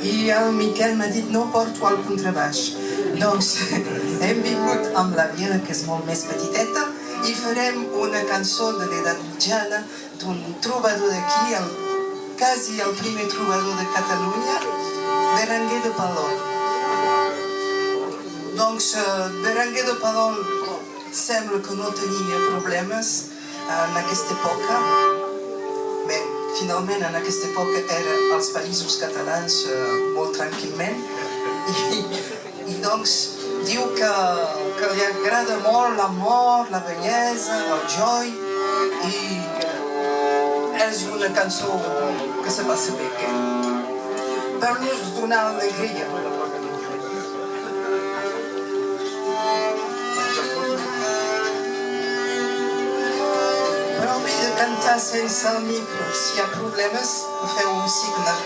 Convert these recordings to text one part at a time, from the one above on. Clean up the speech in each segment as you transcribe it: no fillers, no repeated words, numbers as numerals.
i el Miquel m'ha dit no porto el contrabaix. Doncs hem vingut amb la Viera, que és molt més petiteta, i farem una cançó de l'edat mitjana d'un trobador d'aquí, quasi el primer trobador de Catalunya, Berenguer de Palol. Doncs Berenguer de Palol sembla que no tenia problemes en aquesta època. Bé, finalment en aquesta època eren els països catalans molt tranquil·lament i doncs diu que li agrada molt l'amor, la bellesa, el joy i és una cançó que se passa bé per nos donar alegria. Però he de cantar sense el micro. Si hi ha problemes, feu un signe.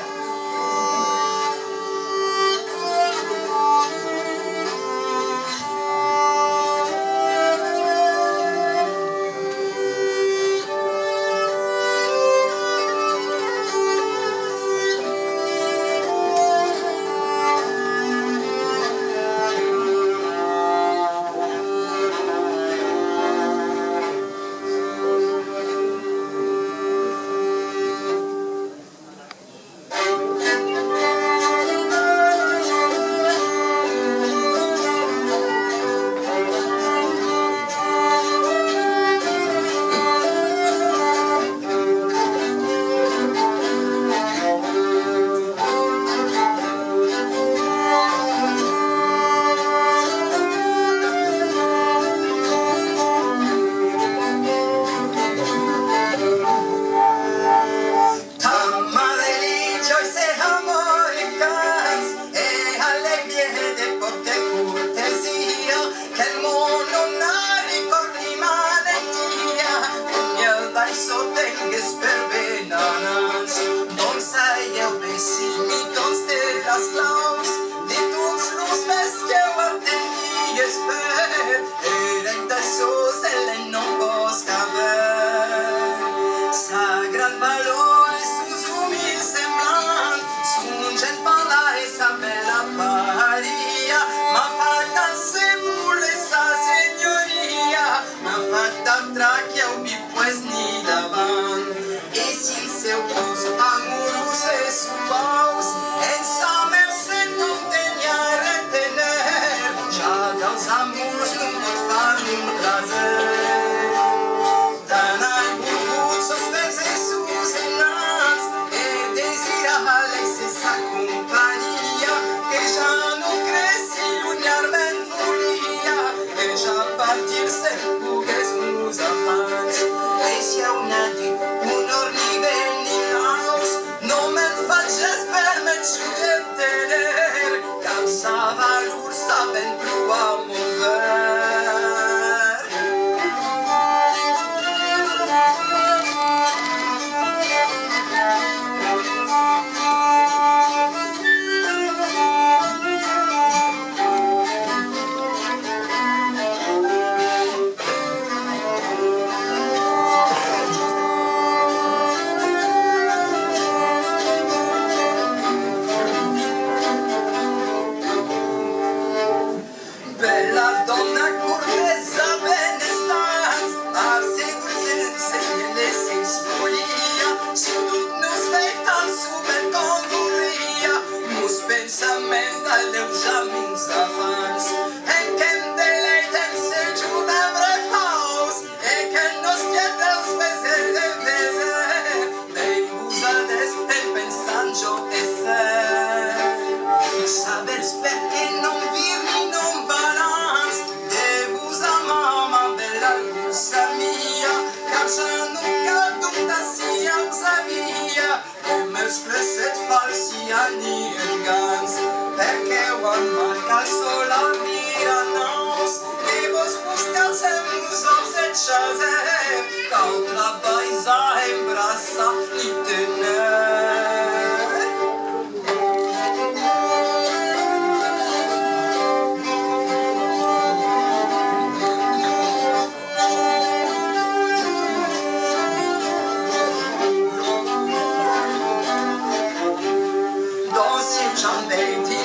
facciam veriti